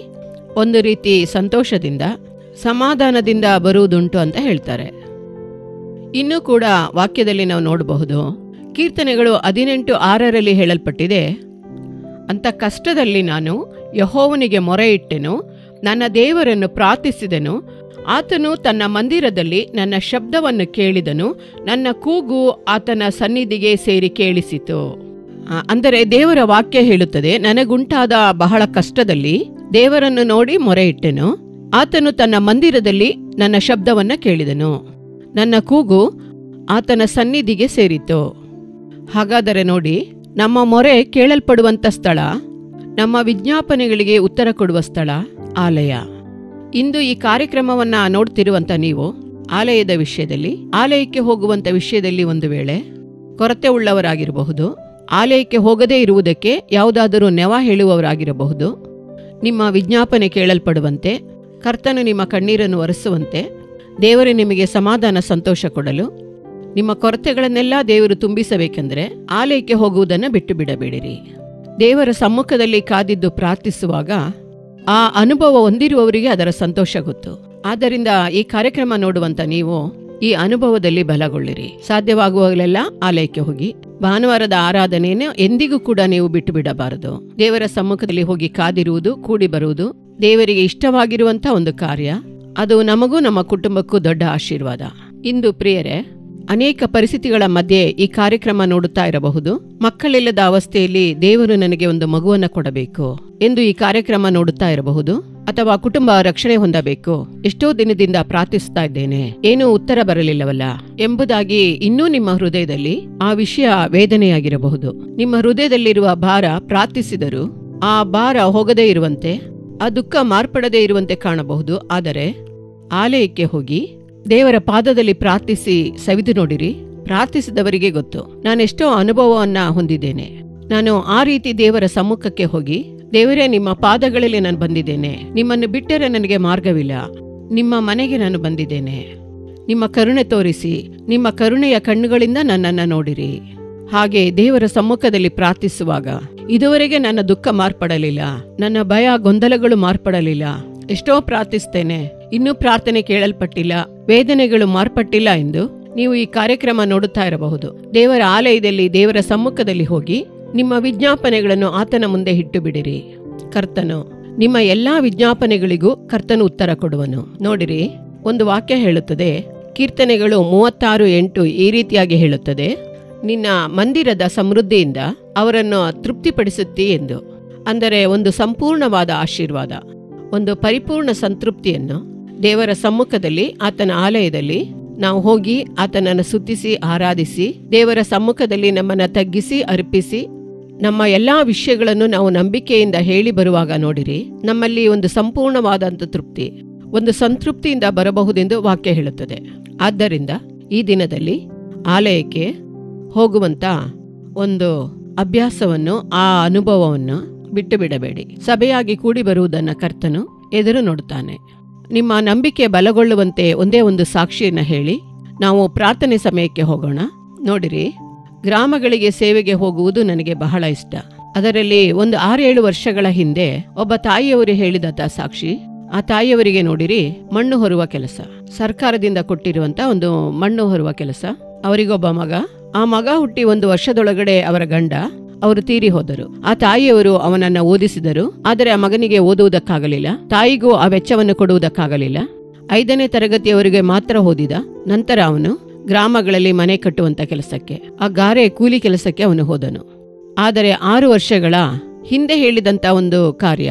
ಒಂದು ರೀತಿ ಸಂತೋಷದಿಂದ, ಸಮಾಧಾನದಿಂದ ಬರುವುದುಂಟು ಅಂತ ಹೇಳ್ತಾರೆ. ಇನ್ನೂ ಕೂಡ ವಾಕ್ಯದಲ್ಲಿ ನಾವು ನೋಡಬಹುದು, ಕೀರ್ತನೆಗಳು 18:6ರಲ್ಲಿ ಹೇಳಲ್ಪಟ್ಟಿದೆ, ಅಂತ ಕಷ್ಟದಲ್ಲಿ ನಾನು ಯೆಹೋವನಿಗೆ ಮೊರೆ ಇಟ್ಟೆನು, ನನ್ನ ದೇವರನ್ನು ಪ್ರಾರ್ಥಿಸಿದೆನು, ಆತನು ತನ್ನ ಮಂದಿರದಲ್ಲಿ ನನ್ನ ಶಬ್ದವನ್ನು ಕೇಳಿದನು, ನನ್ನ ಕೂಗು ಆತನ ಸನ್ನಿಧಿಗೆ ಸೇರಿ ಕೇಳಿಸಿತು. ಅಂದರೆ ದೇವರ ವಾಕ್ಯ ಹೇಳುತ್ತದೆ, ನನಗುಂಟಾದ ಬಹಳ ಕಷ್ಟದಲ್ಲಿ ದೇವರನ್ನು ನೋಡಿ ಮೊರೆ ಇಟ್ಟೆನು, ಆತನು ತನ್ನ ಮಂದಿರದಲ್ಲಿ ನನ್ನ ಶಬ್ದವನ್ನ ಕೇಳಿದನು. ನನ್ನ ಕೂಗು ಆತನ ಸನ್ನಿಧಿಗೆ ಸೇರಿತು. ಹಾಗಾದರೆ ನೋಡಿ, ನಮ್ಮ ಮೊರೆ ಕೇಳಲ್ಪಡುವಂಥ ಸ್ಥಳ, ನಮ್ಮ ವಿಜ್ಞಾಪನೆಗಳಿಗೆ ಉತ್ತರ ಕೊಡುವ ಸ್ಥಳ ಆಲಯ. ಇಂದು ಈ ಕಾರ್ಯಕ್ರಮವನ್ನ ನೋಡ್ತಿರುವಂತ ನೀವು ಆಲಯದ ವಿಷಯದಲ್ಲಿ, ಆಲಯಕ್ಕೆ ಹೋಗುವಂತ ವಿಷಯದಲ್ಲಿ ಒಂದು ವೇಳೆ ಕೊರತೆ ಉಳ್ಳವರಾಗಿರಬಹುದು, ಆಲಯಕ್ಕೆ ಹೋಗದೇ ಇರುವುದಕ್ಕೆ ಯಾವುದಾದರೂ ನೆವ ಹೇಳುವವರಾಗಿರಬಹುದು. ನಿಮ್ಮ ವಿಜ್ಞಾಪನೆ ಕೇಳಲ್ಪಡುವಂತೆ, ಕರ್ತನು ನಿಮ್ಮ ಕಣ್ಣೀರನ್ನು ಒರೆಸುವಂತೆ, ದೇವರು ನಿಮಗೆ ಸಮಾಧಾನ ಸಂತೋಷ ಕೊಡಲು, ನಿಮ್ಮ ಕೊರತೆಗಳನ್ನೆಲ್ಲ ದೇವರು ತುಂಬಿಸಬೇಕೆಂದರೆ ಆಲಯಕ್ಕೆ ಹೋಗುವುದನ್ನು ಬಿಟ್ಟು ಬಿಡಬೇಡಿರಿ. ದೇವರ ಸಮ್ಮುಖದಲ್ಲಿ ಕಾದಿದ್ದು ಪ್ರಾರ್ಥಿಸುವಾಗ ಆ ಅನುಭವ ಹೊಂದಿರುವವರಿಗೆ ಅದರ ಸಂತೋಷ ಗೊತ್ತು. ಆದ್ದರಿಂದ ಈ ಕಾರ್ಯಕ್ರಮ ನೋಡುವಂತ ನೀವು ಈ ಅನುಭವದಲ್ಲಿ ಬಲಗೊಳ್ಳಿರಿ. ಸಾಧ್ಯವಾಗುವಾಗಲೆಲ್ಲ ಆಲಯಕ್ಕೆ ಹೋಗಿ. ಭಾನುವಾರದ ಆರಾಧನೆಯನ್ನು ಎಂದಿಗೂ ಕೂಡ ನೀವು ಬಿಟ್ಟು ಬಿಡಬಾರದು. ದೇವರ ಸಮ್ಮುಖದಲ್ಲಿ ಹೋಗಿ ಕಾದಿರುವುದು, ಕೂಡಿ ಬರುವುದು ದೇವರಿಗೆ ಇಷ್ಟವಾಗಿರುವಂತ ಒಂದು ಕಾರ್ಯ. ಅದು ನಮಗೂ ನಮ್ಮ ಕುಟುಂಬಕ್ಕೂ ದೊಡ್ಡ ಆಶೀರ್ವಾದ. ಇಂದು ಪ್ರಿಯರೇ, ಅನೇಕ ಪರಿಸ್ಥಿತಿಗಳ ಮಧ್ಯೆ ಈ ಕಾರ್ಯಕ್ರಮ ನೋಡುತ್ತಾ ಇರಬಹುದು. ಮಕ್ಕಳಿಲ್ಲದ ಅವಸ್ಥೆಯಲ್ಲಿ ದೇವರು ನನಗೆ ಒಂದು ಮಗುವನ್ನ ಕೊಡಬೇಕು ಎಂದು ಈ ಕಾರ್ಯಕ್ರಮ ನೋಡುತ್ತಾ ಇರಬಹುದು. ಅಥವಾ ಕುಟುಂಬ ರಕ್ಷಣೆ ಹೊಂದಬೇಕು, ಎಷ್ಟೋ ದಿನದಿಂದ ಪ್ರಾರ್ಥಿಸ್ತಾ ಇದ್ದೇನೆ, ಏನೂ ಉತ್ತರ ಬರಲಿಲ್ಲವಲ್ಲ ಎಂಬುದಾಗಿ ಇನ್ನೂ ನಿಮ್ಮ ಹೃದಯದಲ್ಲಿ ಆ ವಿಷಯ ವೇದನೆಯಾಗಿರಬಹುದು. ನಿಮ್ಮ ಹೃದಯದಲ್ಲಿರುವ ಭಾರ ಪ್ರಾರ್ಥಿಸಿದರೂ ಆ ಭಾರ ಹೋಗದೇ ಇರುವಂತೆ, ಆ ದುಃಖ ಮಾರ್ಪಡದೇ ಇರುವಂತೆ ಕಾಣಬಹುದು. ಆದರೆ ಆಲಯಕ್ಕೆ ಹೋಗಿ ದೇವರ ಪಾದದಲ್ಲಿ ಪ್ರಾರ್ಥಿಸಿ ಸವಿದು ನೋಡಿರಿ. ಪ್ರಾರ್ಥಿಸಿದವರಿಗೆ ಗೊತ್ತು. ನಾನೆಷ್ಟೋ ಅನುಭವವನ್ನ ಹೊಂದಿದ್ದೇನೆ. ನಾನು ಆ ರೀತಿ ದೇವರ ಸಮ್ಮುಖಕ್ಕೆ ಹೋಗಿ, ದೇವರೇ ನಿಮ್ಮ ಪಾದಗಳಲ್ಲಿ ನಾನು ಬಂದಿದ್ದೇನೆ, ನಿಮ್ಮನ್ನು ಬಿಟ್ಟರೆ ನನಗೆ ಮಾರ್ಗವಿಲ್ಲ, ನಿಮ್ಮ ಮನೆಗೆ ನಾನು ಬಂದಿದ್ದೇನೆ, ನಿಮ್ಮ ಕರುಣೆ ತೋರಿಸಿ, ನಿಮ್ಮ ಕರುಣೆಯ ಕಣ್ಣುಗಳಿಂದ ನನ್ನನ್ನು ನೋಡಿರಿ. ಹಾಗೆ ದೇವರ ಸಮ್ಮುಖದಲ್ಲಿ ಪ್ರಾರ್ಥಿಸುವಾಗ ಇದುವರೆಗೆ ನನ್ನ ದುಃಖ ಮಾರ್ಪಡಲಿಲ್ಲ, ನನ್ನ ಭಯ ಗೊಂದಲಗಳು ಮಾರ್ಪಡಲಿಲ್ಲ, ಎಷ್ಟೋ ಪ್ರಾರ್ಥಿಸ್ತೇನೆ, ಇನ್ನೂ ಪ್ರಾರ್ಥನೆ ಕೇಳಲ್ಪಟ್ಟಿಲ್ಲ, ವೇದನೆಗಳು ಮಾರ್ಪಟ್ಟಿಲ್ಲ ಎಂದು ನೀವು ಈ ಕಾರ್ಯಕ್ರಮ ನೋಡುತ್ತಾ ಇರಬಹುದು. ದೇವರ ಆಲಯದಲ್ಲಿ, ದೇವರ ಸಮ್ಮುಖದಲ್ಲಿ ಹೋಗಿ ನಿಮ್ಮ ವಿಜ್ಞಾಪನೆಗಳನ್ನು ಆತನ ಮುಂದೆ ಇಟ್ಟು ಬಿಡಿರಿ. ಕರ್ತನು ನಿಮ್ಮ ಎಲ್ಲಾ ವಿಜ್ಞಾಪನೆಗಳಿಗೂ ಕರ್ತನು ಉತ್ತರ ಕೊಡುವನು. ನೋಡಿರಿ, ಒಂದು ವಾಕ್ಯ ಹೇಳುತ್ತದೆ, ಕೀರ್ತನೆಗಳು 36:8 ಈ ರೀತಿಯಾಗಿ ಹೇಳುತ್ತದೆ, ನಿನ್ನ ಮಂದಿರದ ಸಮೃದ್ಧಿಯಿಂದ ಅವರನ್ನು ತೃಪ್ತಿಪಡಿಸುತ್ತಿ ಎಂದು. ಅಂದರೆ ಒಂದು ಸಂಪೂರ್ಣವಾದ ಆಶೀರ್ವಾದ, ಒಂದು ಪರಿಪೂರ್ಣ ಸಂತೃಪ್ತಿಯನ್ನು ದೇವರ ಸಮ್ಮುಖದಲ್ಲಿ, ಆತನ ಆಲಯದಲ್ಲಿ ನಾವು ಹೋಗಿ ಆತನನ್ನು ಸ್ತುತಿಸಿ ಆರಾಧಿಸಿ, ದೇವರ ಸಮ್ಮುಖದಲ್ಲಿ ನಮ್ಮನ್ನು ತಗ್ಗಿಸಿ ಅರ್ಪಿಸಿ, ನಮ್ಮ ಎಲ್ಲಾ ವಿಷಯಗಳನ್ನು ನಾವು ನಂಬಿಕೆಯಿಂದ ಹೇಳಿ ಬರುವಾಗ ನೋಡಿರಿ, ನಮ್ಮಲ್ಲಿ ಒಂದು ಸಂಪೂರ್ಣವಾದಂಥ ತೃಪ್ತಿ, ಒಂದು ಸಂತೃಪ್ತಿಯಿಂದ ಬರಬಹುದೆಂದು ವಾಕ್ಯ ಹೇಳುತ್ತದೆ. ಆದ್ದರಿಂದ ಈ ದಿನದಲ್ಲಿ ಆಲಯಕ್ಕೆ ಹೋಗುವಂತ ಒಂದು ಅಭ್ಯಾಸವನ್ನು, ಆ ಅನುಭವವನ್ನು ಬಿಟ್ಟು ಬಿಡಬೇಡಿ. ಸಭೆಯಾಗಿ ಕೂಡಿ ಬರುವುದನ್ನು ಕರ್ತನು ಎದುರು ನೋಡುತ್ತಾನೆ. ನಿಮ್ಮ ನಂಬಿಕೆ ಬಲಗೊಳ್ಳುವಂತೆ ಒಂದೇ ಒಂದು ಸಾಕ್ಷಿಯನ್ನು ಹೇಳಿ ನಾವು ಪ್ರಾರ್ಥನೆ ಸಮಯಕ್ಕೆ ಹೋಗೋಣ. ನೋಡಿರಿ, ಗ್ರಾಮಗಳಿಗೆ ಸೇವೆಗೆ ಹೋಗುವುದು ನನಗೆ ಬಹಳ ಇಷ್ಟ. ಅದರಲ್ಲಿ ಒಂದು 6-7 ವರ್ಷಗಳ ಹಿಂದೆ ಒಬ್ಬ ತಾಯಿಯವರು ಹೇಳಿದಂತ ಸಾಕ್ಷಿ. ಆ ತಾಯಿಯವರಿಗೆ ನೋಡಿರಿ, ಮಣ್ಣು ಹೊರುವ ಕೆಲಸ, ಸರ್ಕಾರದಿಂದ ಕೊಟ್ಟಿರುವಂತ ಒಂದು ಮಣ್ಣು ಹೊರುವ ಕೆಲಸ. ಅವರಿಗೊಬ್ಬ ಮಗ. ಆ ಮಗ ಹುಟ್ಟಿ 1 ವರ್ಷದೊಳಗಡೆ ಅವರ ಗಂಡ ಅವರು ತೀರಿ ಹೋದರು. ಆ ತಾಯಿಯವರು ಅವನನ್ನ ಓದಿಸಿದರು. ಆದರೆ ಆ ಮಗನಿಗೆ ಓದುವುದಕ್ಕಾಗಲಿಲ್ಲ, ತಾಯಿಗೂ ಆ ವೆಚ್ಚವನ್ನು ಕೊಡುವುದಕ್ಕಾಗಲಿಲ್ಲ. 5ನೇ ತರಗತಿಯವರಿಗೆ ಮಾತ್ರ ಓದಿದ. ನಂತರ ಅವನು ಗ್ರಾಮಗಳಲ್ಲಿ ಮನೆ ಕಟ್ಟುವಂತ ಕೆಲಸಕ್ಕೆ, ಆ ಗಾರೆ ಕೂಲಿ ಕೆಲಸಕ್ಕೆ ಅವನು ಹೋದನು. ಆದರೆ 6 ವರ್ಷಗಳ ಹಿಂದೆ ಹೇಳಿದಂತ ಒಂದು ಕಾರ್ಯ,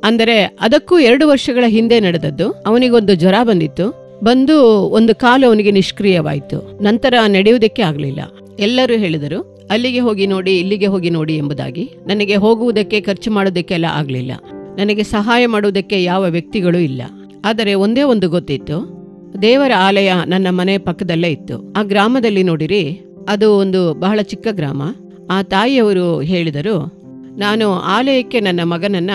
ಅಂದರೆ ಅದಕ್ಕೂ 2 ವರ್ಷಗಳ ಹಿಂದೆ ನಡೆದದ್ದು. ಅವನಿಗೊಂದು ಜ್ವರ ಬಂದಿತ್ತು. ಬಂದು ಒಂದು ಕಾಲು ಅವನಿಗೆ ನಿಷ್ಕ್ರಿಯವಾಯಿತು. ನಂತರ ನಡೆಯುವುದಕ್ಕೆ ಆಗಲಿಲ್ಲ. ಎಲ್ಲರೂ ಹೇಳಿದರು, ಅಲ್ಲಿಗೆ ಹೋಗಿ ನೋಡಿ, ಇಲ್ಲಿಗೆ ಹೋಗಿ ನೋಡಿ ಎಂಬುದಾಗಿ. ನನಗೆ ಹೋಗುವುದಕ್ಕೆ, ಖರ್ಚು ಮಾಡೋದಕ್ಕೆಲ್ಲ ಆಗಲಿಲ್ಲ. ನನಗೆ ಸಹಾಯ ಮಾಡುವುದಕ್ಕೆ ಯಾವ ವ್ಯಕ್ತಿಗಳೂ ಇಲ್ಲ. ಆದರೆ ಒಂದೇ ಒಂದು ಗೊತ್ತಿತ್ತು, ದೇವರ ಆಲಯ ನನ್ನ ಮನೆ ಪಕ್ಕದಲ್ಲೇ ಇತ್ತು. ಆ ಗ್ರಾಮದಲ್ಲಿ ನೋಡಿರಿ, ಅದು ಒಂದು ಬಹಳ ಚಿಕ್ಕ ಗ್ರಾಮ. ಆ ತಾಯಿಯವರು ಹೇಳಿದರು, ನಾನು ಆಲಯಕ್ಕೆ ನನ್ನ ಮಗನನ್ನ,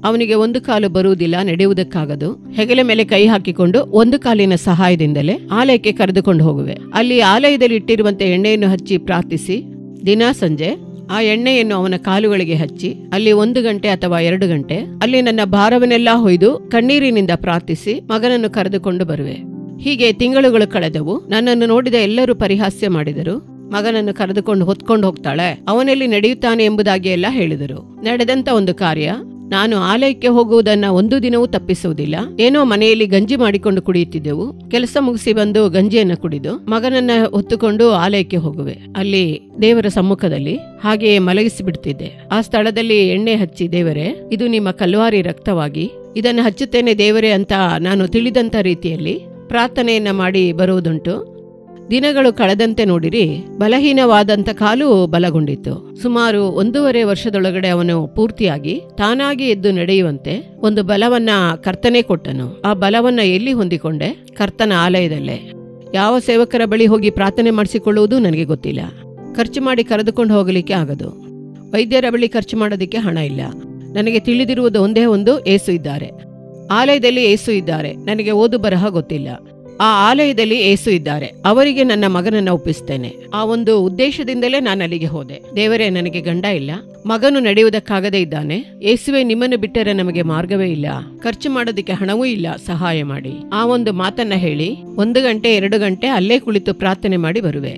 ಅವನಿಗೆ 1 ಕಾಲು ಬರುವುದಿಲ್ಲ, ನಡೆಯುವುದಕ್ಕಾಗದು, ಹೆಗಲ ಮೇಲೆ ಕೈ ಹಾಕಿಕೊಂಡು 1 ಕಾಲಿನ ಸಹಾಯದಿಂದಲೇ ಆಲಯಕ್ಕೆ ಕರೆದುಕೊಂಡು ಹೋಗುವೆ. ಅಲ್ಲಿ ಆಲಯದಲ್ಲಿ ಇಟ್ಟಿರುವಂತೆ ಎಣ್ಣೆಯನ್ನು ಹಚ್ಚಿ ಪ್ರಾರ್ಥಿಸಿ, ದಿನ ಸಂಜೆ ಆ ಎಣ್ಣೆಯನ್ನು ಅವನ ಕಾಲುಗಳಿಗೆ ಹಚ್ಚಿ, ಅಲ್ಲಿ 1 ಗಂಟೆ ಅಥವಾ 2 ಗಂಟೆ ಅಲ್ಲಿ ನನ್ನ ಭಾರವನ್ನೆಲ್ಲ ಹೊಯ್ದು ಕಣ್ಣೀರಿನಿಂದ ಪ್ರಾರ್ಥಿಸಿ ಮಗನನ್ನು ಕರೆದುಕೊಂಡು ಬರುವೆ. ಹೀಗೆ ತಿಂಗಳುಗಳು ಕಳೆದವು. ನನ್ನನ್ನು ನೋಡಿದ ಎಲ್ಲರೂ ಪರಿಹಾಸ್ಯ ಮಾಡಿದರು. ಮಗನನ್ನು ಕರೆದುಕೊಂಡು ಹೊತ್ಕೊಂಡು ಹೋಗ್ತಾಳೆ, ಅವನಲ್ಲಿ ನಡೆಯುತ್ತಾನೆ ಎಂಬುದಾಗಿ ಎಲ್ಲ ಹೇಳಿದರು. ನಡೆದಂತ ಒಂದು ಕಾರ್ಯ, ನಾನು ಆಲಯಕ್ಕೆ ಹೋಗುವುದನ್ನ ಒಂದು ದಿನವೂ ತಪ್ಪಿಸುವುದಿಲ್ಲ. ಏನೋ ಮನೆಯಲ್ಲಿ ಗಂಜಿ ಮಾಡಿಕೊಂಡು ಕುಡಿಯುತ್ತಿದ್ದೆವು. ಕೆಲಸ ಮುಗಿಸಿ ಬಂದು ಗಂಜಿಯನ್ನ ಕುಡಿದು ಮಗನನ್ನ ಹೊತ್ತುಕೊಂಡು ಆಲಯಕ್ಕೆ ಹೋಗುವೆ. ಅಲ್ಲಿ ದೇವರ ಸಮ್ಮುಖದಲ್ಲಿ ಹಾಗೆಯೇ ಮಲಗಿಸಿ ಬಿಡ್ತಿದ್ದೆ. ಆ ಸ್ಥಳದಲ್ಲಿ ಎಣ್ಣೆ ಹಚ್ಚಿ, ದೇವರೇ, ಇದು ನಿಮ್ಮ ಕಲ್ವಾರಿ ರಕ್ತವಾಗಿ ಇದನ್ನು ಹಚ್ಚುತ್ತೇನೆ ದೇವರೇ ಅಂತ ನಾನು ತಿಳಿದಂತ ರೀತಿಯಲ್ಲಿ ಪ್ರಾರ್ಥನೆಯನ್ನ ಮಾಡಿ ಬರುವುದುಂಟು. ದಿನಗಳು ಕಳೆದಂತೆ ನೋಡಿರಿ, ಬಲಹೀನವಾದಂತ ಕಾಲು ಬಲಗೊಂಡಿತ್ತು. ಸುಮಾರು 1.5 ವರ್ಷದೊಳಗಡೆ ಅವನು ಪೂರ್ತಿಯಾಗಿ ತಾನಾಗಿ ಎದ್ದು ನಡೆಯುವಂತೆ ಒಂದು ಬಲವನ್ನ ಕರ್ತನೇ ಕೊಟ್ಟನು. ಆ ಬಲವನ್ನ ಎಲ್ಲಿ ಹೊಂದಿಕೊಂಡೆ? ಕರ್ತನ ಆಲಯದಲ್ಲೇ. ಯಾವ ಸೇವಕರ ಬಳಿ ಹೋಗಿ ಪ್ರಾರ್ಥನೆ ಮಾಡಿಸಿಕೊಳ್ಳುವುದು ನನಗೆ ಗೊತ್ತಿಲ್ಲ. ಖರ್ಚು ಮಾಡಿ ಕರೆದುಕೊಂಡು ಹೋಗಲಿಕ್ಕೆ ಆಗದು. ವೈದ್ಯರ ಬಳಿ ಖರ್ಚು ಮಾಡೋದಕ್ಕೆ ಹಣ ಇಲ್ಲ. ನನಗೆ ತಿಳಿದಿರುವುದು ಒಂದೇ ಒಂದು, ಏಸು ಇದ್ದಾರೆ. ಆಲಯದಲ್ಲಿ ಏಸು ಇದ್ದಾರೆ. ನನಗೆ ಓದು ಬರಹ ಗೊತ್ತಿಲ್ಲ. ಆ ಆಲಯದಲ್ಲಿ ಏಸು ಇದ್ದಾರೆ. ಅವರಿಗೆ ನನ್ನ ಮಗನನ್ನ ಒಪ್ಪಿಸ್ತೇನೆ. ಆ ಒಂದು ಉದ್ದೇಶದಿಂದಲೇ ನಾನು ಅಲ್ಲಿಗೆ ಹೋದೆ. ದೇವರೇ, ನನಗೆ ಗಂಡ ಇಲ್ಲ, ಮಗನು ನಡೆಯುವುದಕ್ಕಾಗದೇ ಇದ್ದಾನೆ. ಏಸುವೆ, ನಿಮ್ಮನ್ನು ಬಿಟ್ಟರೆ ನಮಗೆ ಮಾರ್ಗವೇ ಇಲ್ಲ, ಖರ್ಚು ಮಾಡೋದಕ್ಕೆ ಹಣವೂ ಇಲ್ಲ, ಸಹಾಯ ಮಾಡಿ. ಆ ಒಂದು ಮಾತನ್ನ ಹೇಳಿ 1 ಗಂಟೆ 2 ಗಂಟೆ ಅಲ್ಲೇ ಕುಳಿತು ಪ್ರಾರ್ಥನೆ ಮಾಡಿ ಬರುವೆ.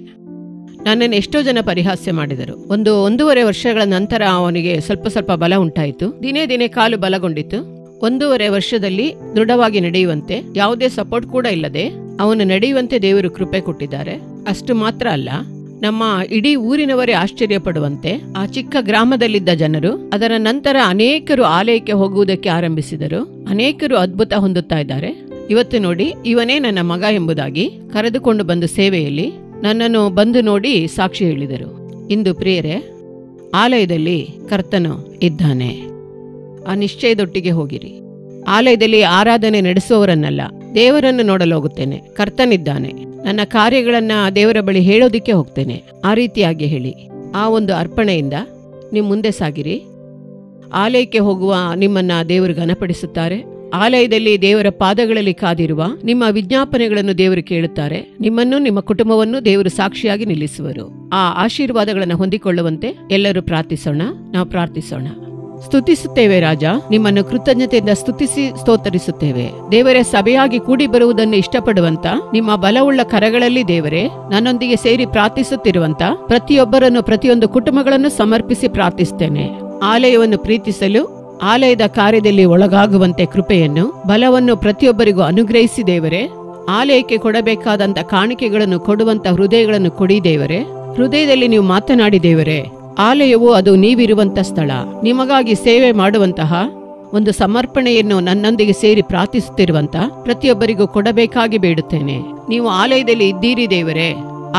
ನನ್ನನ್ನು ಎಷ್ಟೋ ಜನ ಪರಿಹಾಸ್ಯ ಮಾಡಿದರು. 1.5 ವರ್ಷಗಳ ನಂತರ ಅವನಿಗೆ ಸ್ವಲ್ಪ ಬಲ ಉಂಟಾಯಿತು. ದಿನೇ ದಿನೇ ಕಾಲು ಬಲಗೊಂಡಿತ್ತು. 1.5 ವರ್ಷದಲ್ಲಿ ದೃಢವಾಗಿ ನಡೆಯುವಂತೆ, ಯಾವುದೇ ಸಪೋರ್ಟ್ ಕೂಡ ಇಲ್ಲದೆ ಅವನು ನಡೆಯುವಂತೆ ದೇವರು ಕೃಪೆ ಕೊಟ್ಟಿದ್ದಾರೆ. ಅಷ್ಟು ಮಾತ್ರ ಅಲ್ಲ, ನಮ್ಮ ಇಡೀ ಊರಿನವರೇ ಆಶ್ಚರ್ಯ ಪಡುವಂತೆ ಆ ಚಿಕ್ಕ ಗ್ರಾಮದಲ್ಲಿದ್ದ ಜನರು, ಅದರ ನಂತರ ಅನೇಕರು ಆಲಯಕ್ಕೆ ಹೋಗುವುದಕ್ಕೆ ಆರಂಭಿಸಿದರು. ಅನೇಕರು ಅದ್ಭುತ ಹೊಂದುತ್ತಾ ಇದ್ದಾರೆ. ಇವತ್ತು ನೋಡಿ, ಇವನೇ ನನ್ನ ಮಗ ಎಂಬುದಾಗಿ ಕರೆದುಕೊಂಡು ಬಂದು ಸೇವೆಯಲ್ಲಿ ನನ್ನನ್ನು ಬಂದು ನೋಡಿ ಸಾಕ್ಷಿ ಹೇಳಿದರು. ಇಂದು ಪ್ರಿಯರೇ, ಆಲಯದಲ್ಲಿ ಕರ್ತನು ಇದ್ದಾನೆ. ಆ ನಿಶ್ಚಯದೊಟ್ಟಿಗೆ ಹೋಗಿರಿ. ಆಲಯದಲ್ಲಿ ಆರಾಧನೆ ನಡೆಸುವವರನ್ನಲ್ಲ, ದೇವರನ್ನು ನೋಡಲು ಹೋಗುತ್ತೇನೆ. ಕರ್ತನಿದ್ದಾನೆ. ನನ್ನ ಕಾರ್ಯಗಳನ್ನ ದೇವರ ಬಳಿ ಹೇಳೋದಿಕ್ಕೆ ಹೋಗ್ತೇನೆ. ಆ ರೀತಿಯಾಗಿ ಹೇಳಿ, ಆ ಒಂದು ಅರ್ಪಣೆಯಿಂದ ನೀವು ಮುಂದೆ ಸಾಗಿರಿ. ಆಲಯಕ್ಕೆ ಹೋಗುವ ನಿಮ್ಮನ್ನ ದೇವರು ಘನಪಡಿಸುತ್ತಾರೆ. ಆಲಯದಲ್ಲಿ ದೇವರ ಪಾದಗಳಲ್ಲಿ ಕಾದಿರುವ ನಿಮ್ಮ ವಿಜ್ಞಾಪನೆಗಳನ್ನು ದೇವರು ಕೇಳುತ್ತಾರೆ. ನಿಮ್ಮನ್ನು, ನಿಮ್ಮ ಕುಟುಂಬವನ್ನು ದೇವರು ಸಾಕ್ಷಿಯಾಗಿ ನಿಲ್ಲಿಸುವರು. ಆ ಆಶೀರ್ವಾದಗಳನ್ನು ಹೊಂದಿಕೊಳ್ಳುವಂತೆ ಎಲ್ಲರೂ ಪ್ರಾರ್ಥಿಸೋಣ. ನಾವು ಪ್ರಾರ್ಥಿಸೋಣ. ಸ್ತುತಿಸುತ್ತೇವೆ ರಾಜ, ನಿಮ್ಮನ್ನು ಕೃತಜ್ಞತೆಯಿಂದ ಸ್ತುತಿಸಿ ಸ್ತೋತರಿಸುತ್ತೇವೆ. ದೇವರೇ, ಸಭೆಯಾಗಿ ಕೂಡಿ ಬರುವುದನ್ನು ಇಷ್ಟಪಡುವಂತ ನಿಮ್ಮ ಬಲವುಳ್ಳ ಕರಗಳಲ್ಲಿ ದೇವರೇ, ನನ್ನೊಂದಿಗೆ ಸೇರಿ ಪ್ರಾರ್ಥಿಸುತ್ತಿರುವಂತ ಪ್ರತಿಯೊಬ್ಬರನ್ನು, ಪ್ರತಿಯೊಂದು ಕುಟುಂಬಗಳನ್ನು ಸಮರ್ಪಿಸಿ ಪ್ರಾರ್ಥಿಸ್ತೇನೆ. ಆಲಯವನ್ನು ಪ್ರೀತಿಸಲು, ಆಲಯದ ಕಾರ್ಯದಲ್ಲಿ ಒಳಗಾಗುವಂತೆ ಕೃಪೆಯನ್ನು, ಬಲವನ್ನು ಪ್ರತಿಯೊಬ್ಬರಿಗೂ ಅನುಗ್ರಹಿಸಿ ದೇವರೇ. ಆಲಯಕ್ಕೆ ಕೊಡಬೇಕಾದಂತ ಕಾಣಿಕೆಗಳನ್ನು ಕೊಡುವಂತ ಹೃದಯಗಳನ್ನು ಕೊಡಿ ದೇವರೇ. ಹೃದಯದಲ್ಲಿ ನೀವು ಮಾತನಾಡಿ ದೇವರೇ. ಆಲಯವು ಅದು ನೀವಿರುವಂತ ಸ್ಥಳ. ನಿಮಗಾಗಿ ಸೇವೆ ಮಾಡುವಂತಹ ಒಂದು ಸಮರ್ಪಣೆಯನ್ನು ನನ್ನೊಂದಿಗೆ ಸೇರಿ ಪ್ರಾರ್ಥಿಸುತ್ತಿರುವಂತ ಪ್ರತಿಯೊಬ್ಬರಿಗೂ ಕೊಡಬೇಕಾಗಿ ಬೇಡುತ್ತೇನೆ. ನೀವು ಆಲಯದಲ್ಲಿ ಇದ್ದೀರಿ ದೇವರೇ.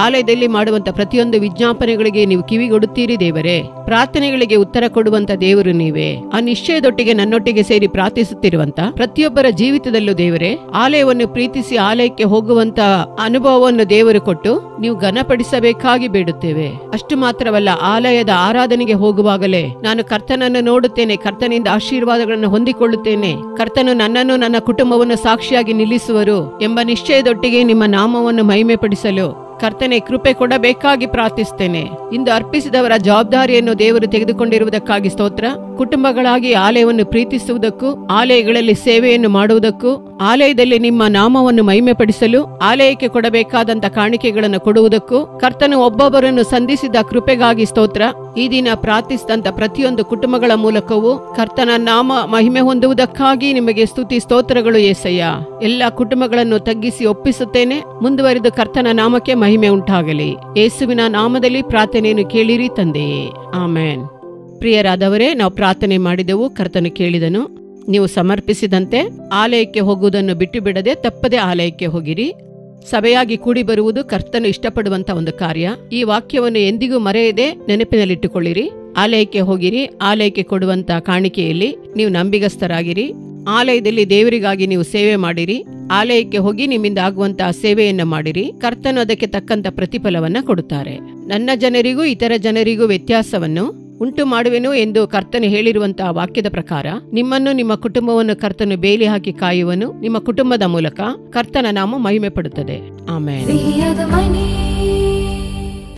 ಆಲಯದಲ್ಲಿ ಮಾಡುವಂತ ಪ್ರತಿಯೊಂದು ವಿಜ್ಞಾಪನೆಗಳಿಗೆ ನೀವು ಕಿವಿಗೊಡುತ್ತೀರಿ ದೇವರೇ. ಪ್ರಾರ್ಥನೆಗಳಿಗೆ ಉತ್ತರ ಕೊಡುವಂತ ದೇವರು ನೀವೇ. ಆ ನಿಶ್ಚಯದೊಟ್ಟಿಗೆ ನನ್ನೊಟ್ಟಿಗೆ ಸೇರಿ ಪ್ರಾರ್ಥಿಸುತ್ತಿರುವಂತ ಪ್ರತಿಯೊಬ್ಬರ ಜೀವಿತದಲ್ಲೂ ದೇವರೇ, ಆಲಯವನ್ನು ಪ್ರೀತಿಸಿ ಆಲಯಕ್ಕೆ ಹೋಗುವಂತ ಅನುಭವವನ್ನು ದೇವರು ಕೊಟ್ಟು ನೀವು ಘನಪಡಿಸಬೇಕಾಗಿ ಬೇಡುತ್ತೇವೆ. ಅಷ್ಟು ಮಾತ್ರವಲ್ಲ, ಆಲಯದ ಆರಾಧನೆಗೆ ಹೋಗುವಾಗಲೇ ನಾನು ಕರ್ತನನ್ನು ನೋಡುತ್ತೇನೆ, ಕರ್ತನಿಂದ ಆಶೀರ್ವಾದಗಳನ್ನು ಹೊಂದಿಕೊಳ್ಳುತ್ತೇನೆ, ಕರ್ತನು ನನ್ನನ್ನು, ನನ್ನ ಕುಟುಂಬವನ್ನು ಸಾಕ್ಷಿಯಾಗಿ ನಿಲ್ಲಿಸುವರು ಎಂಬ ನಿಶ್ಚಯದೊಟ್ಟಿಗೆ ನಿಮ್ಮ ನಾಮವನ್ನು ಮಹಿಮೆ ಪಡಿಸಲು ಕರ್ತನೆ ಕೃಪೆ ಕೊಡಬೇಕಾಗಿ ಪ್ರಾರ್ಥಿಸ್ತೇನೆ. ಇಂದು ಅರ್ಪಿಸಿದವರ ಜವಾಬ್ದಾರಿಯನ್ನು ದೇವರು ತೆಗೆದುಕೊಂಡಿರುವುದಕ್ಕಾಗಿ ಸ್ತೋತ್ರ. ಕುಟುಂಬಗಳಾಗಿ ಆಲಯವನ್ನು ಪ್ರೀತಿಸುವುದಕ್ಕೂ, ಆಲಯಗಳಲ್ಲಿ ಸೇವೆಯನ್ನು ಮಾಡುವುದಕ್ಕೂ, ಆಲಯದಲ್ಲಿ ನಿಮ್ಮ ನಾಮವನ್ನು ಮಹಿಮೆ ಪಡಿಸಲು ಆಲಯಕ್ಕೆ ಕೊಡಬೇಕಾದಂತ ಕಾಣಿಕೆಗಳನ್ನು ಕೊಡುವುದಕ್ಕೂ ಕರ್ತನು ಒಬ್ಬೊಬ್ಬರನ್ನು ಸಂಧಿಸಿದ ಕೃಪೆಗಾಗಿ ಸ್ತೋತ್ರ. ಈ ದಿನ ಪ್ರಾರ್ಥಿಸಿದಂತ ಪ್ರತಿಯೊಂದು ಕುಟುಂಬಗಳ ಮೂಲಕವೂ ಕರ್ತನ ನಾಮ ಮಹಿಮೆ ಹೊಂದುವುದಕ್ಕಾಗಿ ನಿಮಗೆ ಸ್ತುತಿ ಸ್ತೋತ್ರಗಳು ಯೇಸಯ್ಯ. ಎಲ್ಲ ಕುಟುಂಬಗಳನ್ನು ತಗ್ಗಿಸಿ ಒಪ್ಪಿಸುತ್ತೇನೆ. ಮುಂದುವರೆದು ಕರ್ತನ ನಾಮಕ್ಕೆ ಮಹಿಮೆ ಉಂಟಾಗಲಿ. ಯೇಸುವಿನ ನಾಮದಲ್ಲಿ ಪ್ರಾರ್ಥನೆಯನ್ನು ಕೇಳಿರಿ ತಂದೆಯೇ, ಆಮೆನ್. ಪ್ರಿಯರಾದವರೇ, ನಾವು ಪ್ರಾರ್ಥನೆ ಮಾಡಿದೆವು, ಕರ್ತನು ಕೇಳಿದನು. ನೀವು ಸಮರ್ಪಿಸಿದಂತೆ ಆಲಯಕ್ಕೆ ಹೋಗುವುದನ್ನು ಬಿಟ್ಟು ಬಿಡದೆ ತಪ್ಪದೆ ಆಲಯಕ್ಕೆ ಹೋಗಿರಿ. ಸಭೆಯಾಗಿ ಕೂಡಿ ಬರುವುದು ಕರ್ತನು ಇಷ್ಟಪಡುವಂತ ಒಂದು ಕಾರ್ಯ. ಈ ವಾಕ್ಯವನ್ನು ಎಂದಿಗೂ ಮರೆಯದೆ ನೆನಪಿನಲ್ಲಿಟ್ಟುಕೊಳ್ಳಿರಿ. ಆಲಯಕ್ಕೆ ಹೋಗಿರಿ. ಆಲಯಕ್ಕೆ ಕೊಡುವಂತ ಕಾಣಿಕೆಯಲ್ಲಿ ನೀವು ನಂಬಿಗಸ್ತರಾಗಿರಿ. ಆಲಯದಲ್ಲಿ ದೇವರಿಗಾಗಿ ನೀವು ಸೇವೆ ಮಾಡಿರಿ. ಆಲಯಕ್ಕೆ ಹೋಗಿ ನಿಮ್ಮಿಂದ ಆಗುವಂತಹ ಸೇವೆಯನ್ನ ಮಾಡಿರಿ. ಕರ್ತನು ಅದಕ್ಕೆ ತಕ್ಕಂತ ಪ್ರತಿಫಲವನ್ನ ಕೊಡುತ್ತಾರೆ. ನನ್ನ ಜನರಿಗೂ ಇತರ ಜನರಿಗೂ ವ್ಯತ್ಯಾಸವನ್ನು ಉಂಟು ಮಾಡುವೆನು ಎಂದು ಕರ್ತನು ಹೇಳಿರುವಂತಹ ವಾಕ್ಯದ ಪ್ರಕಾರ ನಿಮ್ಮನ್ನು, ನಿಮ್ಮ ಕುಟುಂಬವನ್ನು ಕರ್ತನು ಬೇಲಿ ಹಾಕಿ ಕಾಯುವನು. ನಿಮ್ಮ ಕುಟುಂಬದ ಮೂಲಕ ಕರ್ತನ ನಾಮ ಮಹಿಮೆ ಪಡುತ್ತದೆ. ಆಮೆನ್.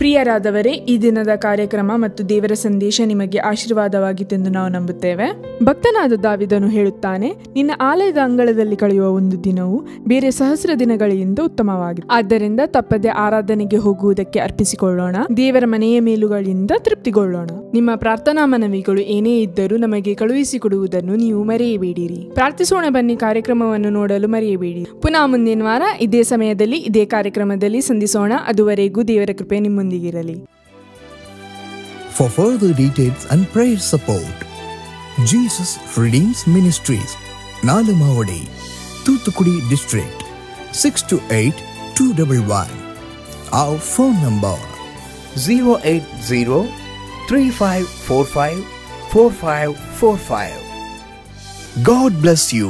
ಪ್ರಿಯರಾದವರೇ, ಈ ದಿನದ ಕಾರ್ಯಕ್ರಮ ಮತ್ತು ದೇವರ ಸಂದೇಶ ನಿಮಗೆ ಆಶೀರ್ವಾದವಾಗಿತ್ತೆಂದು ನಾವು ನಂಬುತ್ತೇವೆ. ಭಕ್ತನಾದ ದಾವಿದನು ಹೇಳುತ್ತಾನೆ, ನಿನ್ನ ಆಲಯದ ಅಂಗಳದಲ್ಲಿ ಕಳೆಯುವ ಒಂದು ದಿನವು ಬೇರೆ ಸಹಸ್ರ ದಿನಗಳಿಗಿಂತ ಉತ್ತಮವಾಗಿದೆ. ಆದ್ದರಿಂದ ತಪ್ಪದೆ ಆರಾಧನೆಗೆ ಹೋಗುವುದಕ್ಕೆ ಅರ್ಪಿಸಿಕೊಳ್ಳೋಣ. ದೇವರ ಮನೆಯ ಮೇಲುಗಳಿಂದ ತೃಪ್ತಿಗೊಳ್ಳೋಣ. ನಿಮ್ಮ ಪ್ರಾರ್ಥನಾ ಮನವಿಗಳು ಏನೇ ಇದ್ದರೂ ನಮಗೆ ಕಳುಹಿಸಿಕೊಡುವುದನ್ನು ನೀವು ಮರೆಯಬೇಡಿರಿ. ಪ್ರಾರ್ಥಿಸೋಣ ಬನ್ನಿ ಕಾರ್ಯಕ್ರಮವನ್ನು ನೋಡಲು ಮರೆಯಬೇಡಿ. ಪುನಃ ಮುಂದಿನ ವಾರ ಇದೇ ಸಮಯದಲ್ಲಿ ಇದೇ ಕಾರ್ಯಕ್ರಮದಲ್ಲಿ ಸಂಧಿಸೋಣ. ಅದುವರೆಗೂ ದೇವರ ಕೃಪೆ ನಿಮ್ಮೊಂದಿಗಿರಲಿ. For further details and prayer support, Jesus Redeems Ministries, Nalamavadi, Thoothukudi District, 628-211. Our phone number 080-3545-4545. God bless you.